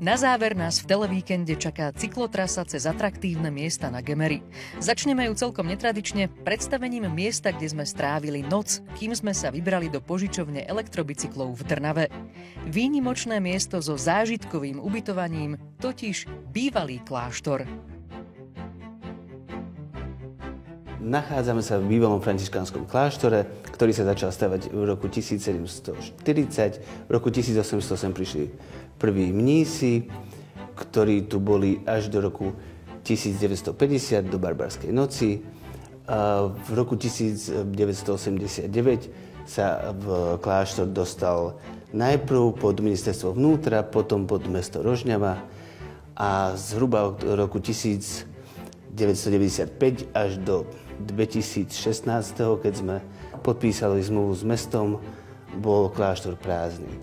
Na záver nás v televíkende čaká cyklotrasa cez atraktívne miesta na Gemeri. Začneme ju celkom netradične predstavením miesta, kde sme strávili noc, kým sme sa vybrali do požičovne elektrobicyklov v Trnave. Výnimočné miesto so zážitkovým ubytovaním, totiž bývalý kláštor. Nachádzame sa v bývalom františkánskom kláštore, ktorý sa začal stavať v roku 1740. V roku 1800 sem prišli prví mnísi, ktorí tu boli až do roku 1950, do Barbarskej noci. V roku 1989 sa v kláštor dostal najprv pod ministerstvo vnútra, potom pod mesto Rožňava a zhruba od roku 1995 až do 2016, keď sme podpísali zmluvu s mestom, bol kláštor prázdny.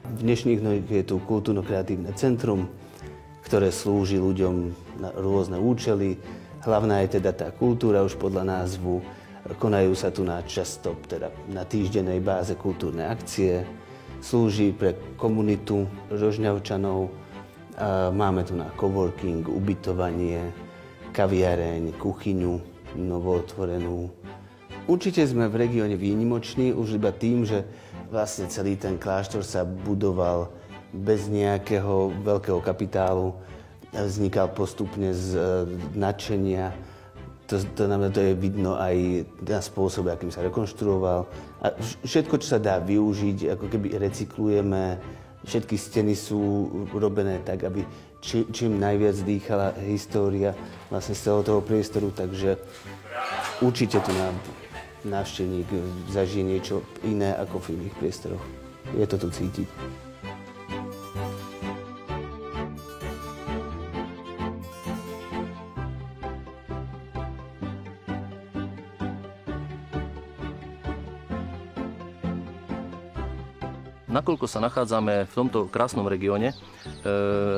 V dnešných dňoch je tu kultúrno-kreatívne centrum, ktoré slúži ľuďom na rôzne účely. Hlavná je teda tá kultúra už podľa názvu. Konajú sa tu na týždennej báze kultúrne akcie. Slúži pre komunitu Rožňavčanov. Máme tu na coworking, ubytovanie, kaviareň, kuchyňu novootvorenú. Určite sme v regióne výnimoční už iba tým, že vlastne celý ten kláštor sa budoval bez nejakého veľkého kapitálu. Vznikal postupne z nadšenia. To je vidno aj na spôsob, akým sa rekonštruoval. A všetko, čo sa dá využiť, ako keby recyklujeme. Všetky steny sú robené tak, aby čím najviac dýchala história vlastne z celého toho priestoru. Takže určite tu návštevník zažije niečo iné ako v iných priestoroch. Je to tu cítiť. Nakoľko sa nachádzame v tomto krásnom regióne,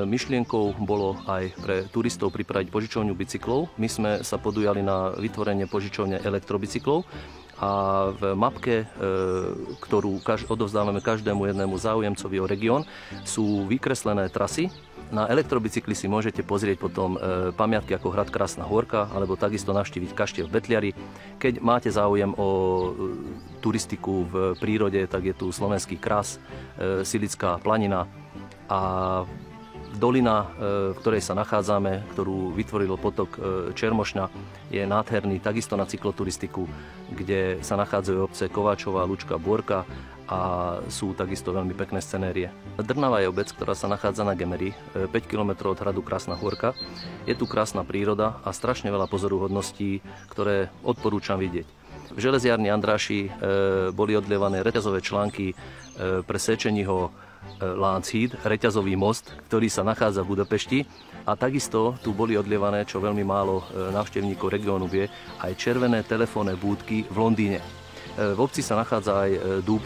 myšlienkou bolo aj pre turistov pripraviť požičovňu bicyklov. My sme sa podujali na vytvorenie požičovne elektrobicyklov a v mapke, ktorú odovzdávame každému jednému záujemcovi o región, sú vykreslené trasy. Na elektrobicykli si môžete pozrieť potom pamiatky ako hrad Krásna Hôrka alebo takisto navštíviť kaštiel v Betliari. Keď máte záujem o turistiku v prírode, tak je tu slovenský kras, Silická planina a dolina, v ktorej sa nachádzame, ktorú vytvoril potok Čermošňa, je nádherný takisto na cykloturistiku, kde sa nachádzajú obce Kováčová, Lučka, Bôrka a sú takisto veľmi pekné scenérie. Trnava je obec, ktorá sa nachádza na Gemeri, 5 km od hradu Krásna Hôrka. Je tu krásna príroda a strašne veľa pozoruhodností, ktoré odporúčam vidieť. V železiarni Andráši boli odlievané reťazové články pre Sečeniho Lánchíd, reťazový most, ktorý sa nachádza v Budapešti. A takisto tu boli odlievané, čo veľmi málo návštevníkov regiónu vie, aj červené telefónne búdky v Londýne. V obci sa nachádza aj dúb,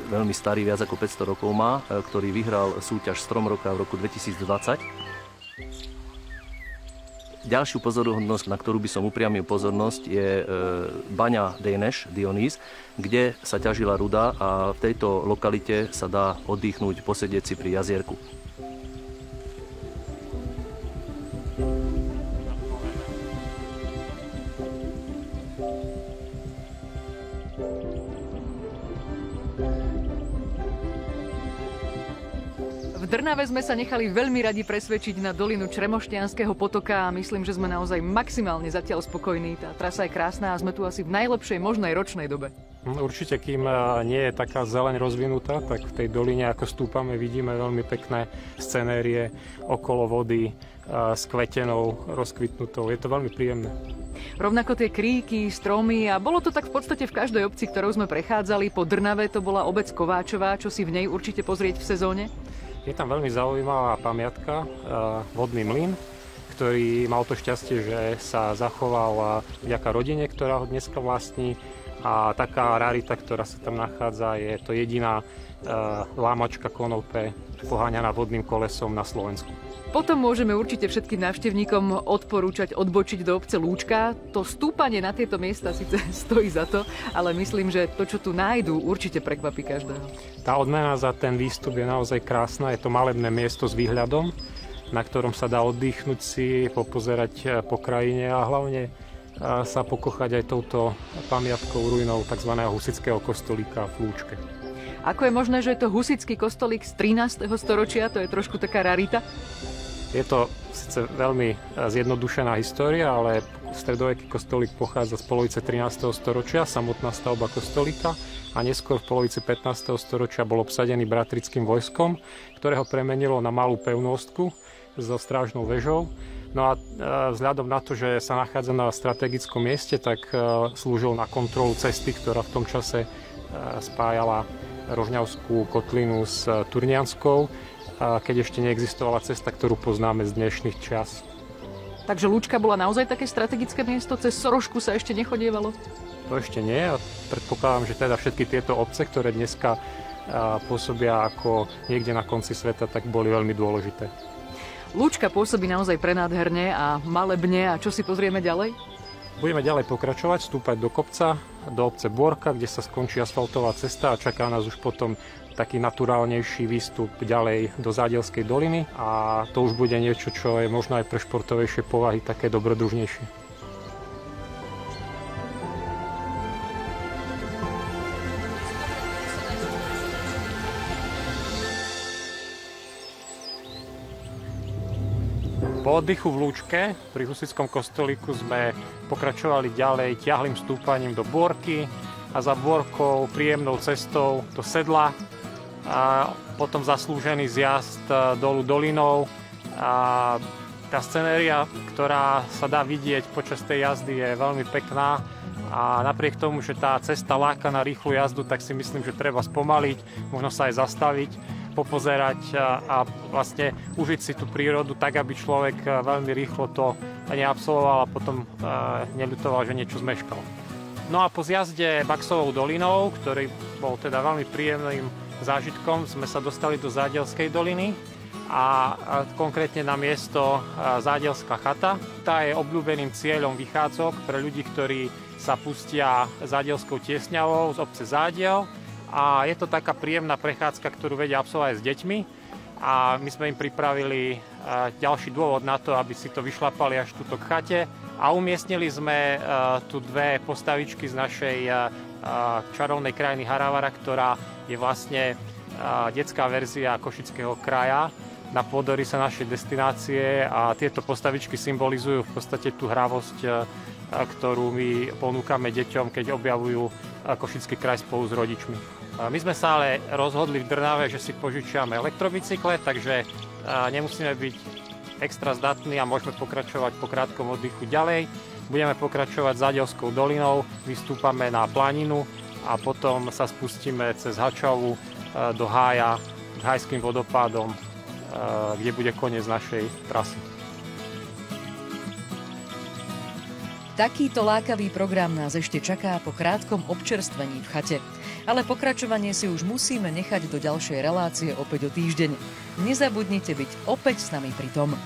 veľmi starý, viac ako 500 rokov má, ktorý vyhral súťaž Strom roka v roku 2020. Ďalšiu pozoruhodnosť, na ktorú by som upriamil pozornosť, je baňa Dionys, kde sa ťažila ruda a v tejto lokalite sa dá oddychnúť, posedieť si pri jazierku. V Trnave sme sa nechali veľmi radi presvedčiť na dolinu Čermošťanského potoka a myslím, že sme naozaj maximálne zatiaľ spokojní. Tá trasa je krásna a sme tu asi v najlepšej možnej ročnej dobe. Určite, kým nie je taká zeleň rozvinutá, tak v tej doline, ako stúpame, vidíme veľmi pekné scenérie okolo vody s kvetenou rozkvitnutou. Je to veľmi príjemné. Rovnako tie kríky, stromy a bolo to tak v podstate v každej obci, ktorou sme prechádzali. Po Trnave to bola obec Kováčová, čo si v nej určite pozrieť v sezóne. Je tam veľmi zaujímavá pamiatka, vodný mlyn, ktorý mal to šťastie, že sa zachoval vďaka rodine, ktorá ho dneska vlastní. A taká rarita, ktorá sa tam nachádza, je to jediná lámačka konope poháňaná vodným kolesom na Slovensku. Potom môžeme určite všetkým návštevníkom odporúčať odbočiť do obce Lúčka. To stúpanie na tieto miesta síce stojí za to, ale myslím, že to, čo tu nájdú, určite prekvapí každého. Tá odmena za ten výstup je naozaj krásna. Je to malebné miesto s výhľadom, na ktorom sa dá oddychnúť si, popozerať po krajine a hlavne sa pokochať aj touto pamiatkou ruinou tzv. Husitského kostolíka v Lúčke. Ako je možné, že je to husitský kostolík z 13. storočia? To je trošku taká rarita. Je to síce veľmi zjednodušená história, ale stredoveký kostolík pochádza z polovice 13. storočia, samotná stavba kostolíka, a neskôr v polovici 15. storočia bol obsadený bratrickým vojskom, ktoré ho premenilo na malú pevnostku so strážnou vežou. No a vzhľadom na to, že sa nachádza na strategickom mieste, tak slúžil na kontrolu cesty, ktorá v tom čase spájala Rožňavskú kotlinu s Turnianskou, keď ešte neexistovala cesta, ktorú poznáme z dnešných čias. Takže Lúčka bola naozaj také strategické miesto? Cez Sorošku sa ešte nechodievalo? To ešte nie. A predpokladám, že teda všetky tieto obce, ktoré dneska pôsobia ako niekde na konci sveta, tak boli veľmi dôležité. Lúčka pôsobí naozaj prenádherne a malebne. A čo si pozrieme ďalej? Budeme ďalej pokračovať, stúpať do kopca, do obce Bôrka, kde sa skončí asfaltová cesta a čaká nás už potom taký naturálnejší výstup ďalej do Zádielskej doliny a to už bude niečo, čo je možno aj pre športovejšie povahy také dobrodružnejšie. Po oddychu v Lúčke pri husitskom kostolíku sme pokračovali ďalej ťahlým stúpaním do Bôrky a za Bôrkou príjemnou cestou do Sedla a potom zaslúžený zjazd dolu dolinou. A tá scenéria, ktorá sa dá vidieť počas tej jazdy, je veľmi pekná a napriek tomu, že tá cesta láka na rýchlu jazdu, tak si myslím, že treba spomaliť, možno sa aj zastaviť, popozerať a vlastne užiť si tú prírodu tak, aby človek veľmi rýchlo to neabsolvoval a potom neľutoval, že niečo zmeškal. No a po zjazde Baxovou dolinou, ktorý bol teda veľmi príjemným zážitkom, sme sa dostali do Zádielskej doliny a konkrétne na miesto Zádielská chata. Tá je obľúbeným cieľom vychádzok pre ľudí, ktorí sa pustia Zádielskou tiesňavou z obce Zádiel. A je to taká príjemná prechádzka, ktorú vedia absolvovať s deťmi. A my sme im pripravili ďalší dôvod na to, aby si to vyšlapali až tuto k chate. A umiestnili sme tu dve postavičky z našej čarovnej krajiny Haravara, ktorá je vlastne detská verzia Košického kraja na pôdoryse našej destinácie. A tieto postavičky symbolizujú v podstate tú hravosť, ktorú my ponúkame deťom, keď objavujú Košický kraj spolu s rodičmi. My sme sa ale rozhodli v Drnave, že si požičiame elektrobicykle, takže nemusíme byť extra zdatní a môžeme pokračovať po krátkom oddychu ďalej. Budeme pokračovať Zádielskou dolinou, vystúpame na planinu a potom sa spustíme cez Hačavu do Hája k Hajským vodopádom, kde bude koniec našej trasy. Takýto lákavý program nás ešte čaká po krátkom občerstvení v chate. Ale pokračovanie si už musíme nechať do ďalšej relácie opäť o týždeň. Nezabudnite byť opäť s nami pri tom.